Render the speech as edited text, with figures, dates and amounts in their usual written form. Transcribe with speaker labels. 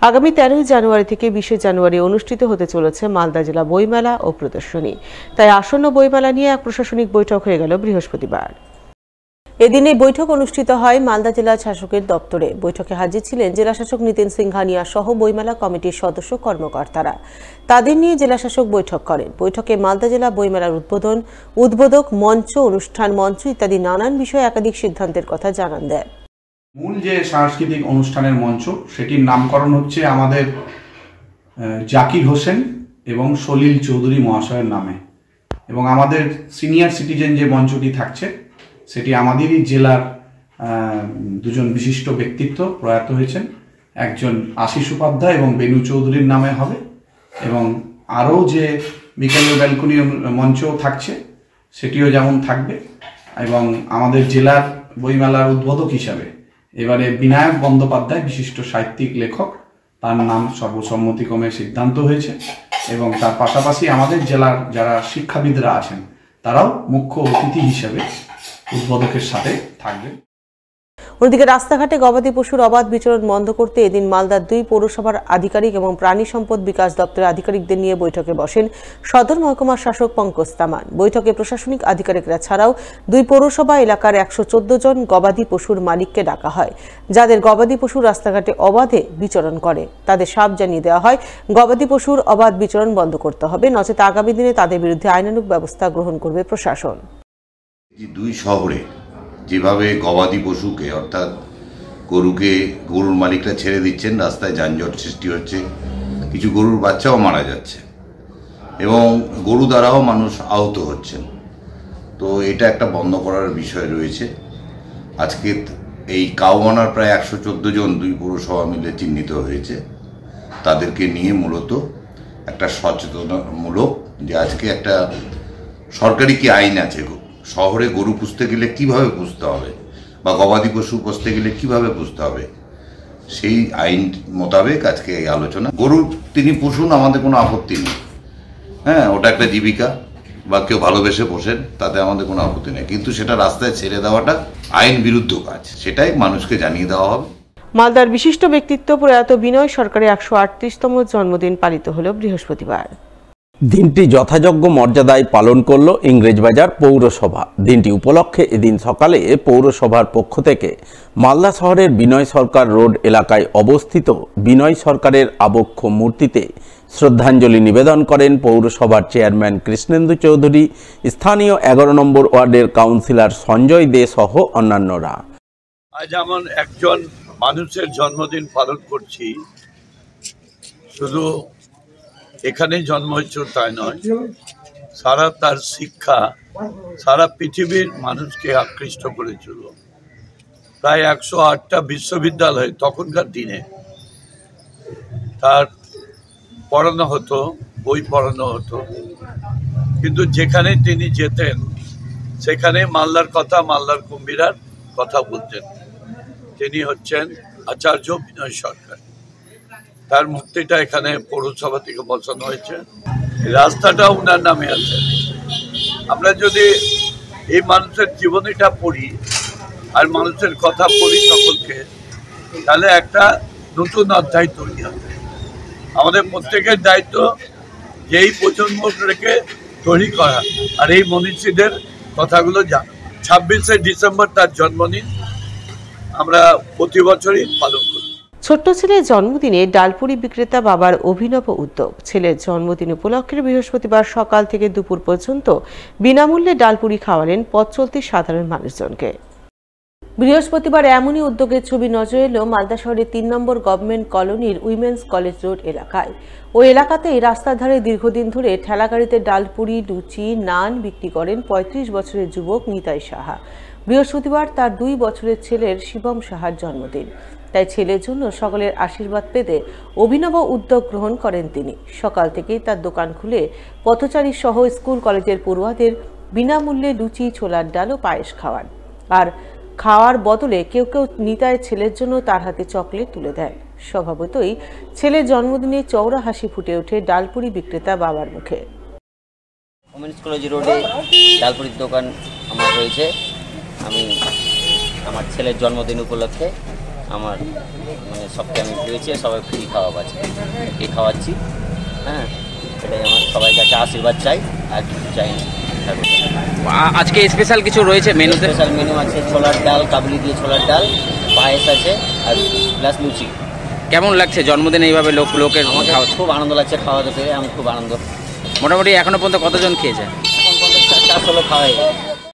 Speaker 1: আগামী 13 জানুয়ারি থেকে 20 জানুয়ারি অনুষ্ঠিত হতে চলেছে মালদা জেলা বইমেলা ও প্রদর্শনী। তাই আসন্ন বইমেলা নিয়ে এক প্রশাসনিক বৈঠক হয়ে গেল বৃহস্পতিবার। এদিন এই বৈঠক অনুষ্ঠিত হয় মালদা জেলা শাসকের দপ্তরে। বৈঠকে হাজির ছিলেন জেলা শাসক নিতিন সিংহানিয়া সহ বইমেলা কমিটির সদস্য কর্মকর্তারা। তাদের নিয়ে জেলা শাসক বৈঠক করেন। বৈঠকে মালদা জেলা বইমেলার উদ্বোধক মঞ্চ, অনুষ্ঠান মঞ্চ ইত্যাদি নানান বিষয়ে একাধিক সিদ্ধান্তের কথা জানান দেন।
Speaker 2: মূল যে সাংস্কৃতিক অনুষ্ঠানের মঞ্চ সেটির নামকরণ হচ্ছে আমাদের জাকির হোসেন এবং সলিল চৌধুরী মহাশয়ের নামে, এবং আমাদের সিনিয়র সিটিজেন যে মঞ্চটি থাকছে সেটি আমাদেরই জেলার দুজন বিশিষ্ট ব্যক্তিত্ব প্রয়াত হয়েছেন, একজন আশিস উপাধ্যায় এবং বেনু চৌধুরীর নামে হবে, এবং আরও যে বিকেলের ব্যালকনি মঞ্চ থাকছে সেটিও যেমন থাকবে। এবং আমাদের জেলার বইমেলার উদ্বোধক হিসাবে এবারে বিনায়ক বন্দ্যোপাধ্যায় বিশিষ্ট সাহিত্যিক লেখক, তার নাম সর্বসম্মতিক্রমে সিদ্ধান্ত হয়েছে, এবং তার পাশাপাশি আমাদের জেলার যারা শিক্ষাবিদরা আছেন তারাও মুখ্য অতিথি হিসেবে উদ্বোধকের সাথে থাকবেন।
Speaker 1: অন্যদিকে রাস্তাঘাটে গবাদি পশুর অবাধ বিচরণ বন্ধ করতে এদিন মালদার 2 পৌরসভার আধিকারিক এবং প্রাণী সম্পদ বিকাশ দপ্তরের আধিকারিকদের নিয়ে বৈঠকে বসেন সদর মহকুমার শাসক পঙ্কজ তামান। বৈঠকে প্রশাসনিক আধিকারিকরা ছাড়াও 2 পৌরসভা এলাকার 114 জন গবাদি পশুর মালিককে ডাকা হয়। যাদের গবাদি পশু রাস্তাঘাটে অবাধে বিচরণ করে তাদের সাপ জানিয়ে দেওয়া হয় গবাদি পশুর অবাধ বিচরণ বন্ধ করতে হবে, নচেত আগামী দিনে তাদের বিরুদ্ধে আইনানুগ ব্যবস্থা গ্রহণ করবে প্রশাসন।
Speaker 3: 2 শহরে যেভাবে গবাদি পশুকে অর্থাৎ গরুর মালিকরা ছেড়ে দিচ্ছেন, রাস্তায় যানজট সৃষ্টি হচ্ছে, কিছু গরুর বাচ্চাও মারা যাচ্ছে এবং গরু দ্বারাও মানুষ আহত হচ্ছেন, তো এটা একটা বন্ধ করার বিষয় রয়েছে। আজকে এই কাউমানার প্রায় 114 জন 2 পৌরসভা মিলে চিহ্নিত হয়েছে। তাদেরকে নিয়ে মূলত একটা সচেতনমূলক যে আজকে একটা সরকারি কি আইন আছে, শহরে গরু পুষতে গেলে কিভাবে পুষতে হবে বা গবাদি পশু পুষতে গেলে কিভাবে পুষতে হবে, সেই আইন মোতাবেক আজকে এই আলোচনা। গরু তিনি পুষুন, আমাদের কোনো আপত্তি নেই, হ্যাঁ, ওটা একটা জীবিকা বা কেউ ভালোবেসে পোষেন, তাতে আমাদের কোনো আপত্তি নেই, কিন্তু সেটা রাস্তায় ছেড়ে দেওয়াটা আইন বিরুদ্ধ কাজ, সেটাই মানুষকে জানিয়ে দেওয়া হবে।
Speaker 1: মালদার বিশিষ্ট ব্যক্তিত্ব প্রয়াত বিনয় সরকারের 138তম জন্মদিন পালিত হল বৃহস্পতিবার।
Speaker 4: দিনটি যথাযোগ্য মর্যাদায় পালন করল ইংরেজবাজার পৌরসভা। দিনটি উপলক্ষে এদিন সকালে পৌরসভার পক্ষ থেকে মালদা শহরের বিনয় সরকার রোড এলাকায় অবস্থিত বিনয় সরকারের আবক্ষ মূর্তিতে শ্রদ্ধাঞ্জলি নিবেদন করেন পৌরসভার চেয়ারম্যান কৃষ্ণেন্দু চৌধুরী, স্থানীয় 11 নম্বর ওয়ার্ডের কাউন্সিলর সঞ্জয় দে সহ অন্যান্যরা।
Speaker 5: আজ এমন একজন মানুষের জন্মদিন পালন করছি, শুধু এখানে জন্ম হয়েছে তাই নয়, সারা তার শিক্ষা সারা পৃথিবীর মানুষকে আকৃষ্ট করেছিল। প্রায় 108টা বিশ্ববিদ্যালয় তখনকার দিনে তার পড়ানো হতো, বই পড়ানো হতো, কিন্তু যেখানে তিনি যেতেন সেখানে মালদার কথা, মালদার কুম্ভীরার কথা বলতেন। তিনি হচ্ছেন আচার্য বিনয় সরকার। তার মূর্তিটা এখানে পৌরসভা থেকে বসানো হয়েছে, রাস্তাটা ওনার নামে আছে। আমরা যদি এই মানুষের জীবনীটা পড়ি আর মানুষের কথা পড়ি সকলকে, তাহলে একটা নতুন অধ্যায় তৈরি হবে। আমাদের প্রত্যেকের দায়িত্ব যে এই প্রজন্মকে তৈরি করা আর এই মনীষীদের কথাগুলো জানা। 26শে ডিসেম্বর তার জন্মদিন আমরা প্রতি বছরই পালন করি।
Speaker 1: ছোট্ট ছেলের জন্মদিনে ডালপুরি বিক্রেতা বাবার অভিনব উদ্যোগ। ছেলের জন্মদিন উপলক্ষে বৃহস্পতিবার সকাল থেকে দুপুর পর্যন্ত বিনামূল্যে ডালপুরি খাওয়ালেন পথ চলতি সাধারণ মানুষজনকে। বৃহস্পতিবার এমনই উদ্যোগের ছবি নজরে এলো মালদা শহরের 3 নম্বর গভর্নমেন্ট কলোনির উইমেন্স কলেজ রোড এলাকায়। ওই এলাকাতেই রাস্তার ধারে দীর্ঘদিন ধরে ঠেলাগাড়িতে ডালপুরি, লুচি, নান বিক্রি করেন 35 বছরের যুবক নিতাই সাহা। বৃহস্পতিবার তার 2 বছরের ছেলের শিবম সাহার জন্মদিন, তাই ছেলের জন্য সকলের আশীর্বাদ পেতে অভিনব উদ্যোগ গ্রহণ করেন তিনি। সকাল থেকেই তার দোকান খুলে পথচারী সহ স্কুল কলেজের পড়ুয়াদের বিনামূল্যে লুচি, ছোলার ডাল ও পায়েস খাওয়ান। আর খাওয়ার বদলে কেউ কেউ নিতাইয়ের ছেলের জন্য তার হাতে চকলেট তুলে দেন। স্বভাবতই ছেলের জন্মদিনে চওড়া হাসি ফুটে ওঠে ডালপুরি বিক্রেতা বাবার মুখে।
Speaker 6: উইমেন্স কলেজ রোডে ডালপুরির দোকান আমার রয়েছে। আমি আমার ছেলের জন্মদিন উপলক্ষে আমার মানে সবকে আমি পেয়েছি, সবাই ফ্রি খাওয়াবো আছে, এই খাওয়াচ্ছি। হ্যাঁ, এটাই আমার সবাই কাছে আশীর্বাদ চাই, আর কিছু চাই না।
Speaker 7: আজকে স্পেশাল কিছু রয়েছে মেনুতে?
Speaker 6: স্পেশাল মেনু আছে ছোলার ডাল, কাবুলি দিয়ে ছোলার ডাল, পায়েস আছে আর প্লাস লুচি।
Speaker 7: কেমন লাগছে জন্মদিনে এইভাবে লোকের
Speaker 6: আমাকে খুব আনন্দ লাগছে খাওয়াতে পেরে, আমি খুব আনন্দ।
Speaker 7: মোটামুটি এখনো পর্যন্ত কতজন খেয়েছে?
Speaker 6: এখন পর্যন্ত 400 লোক খাওয়াই।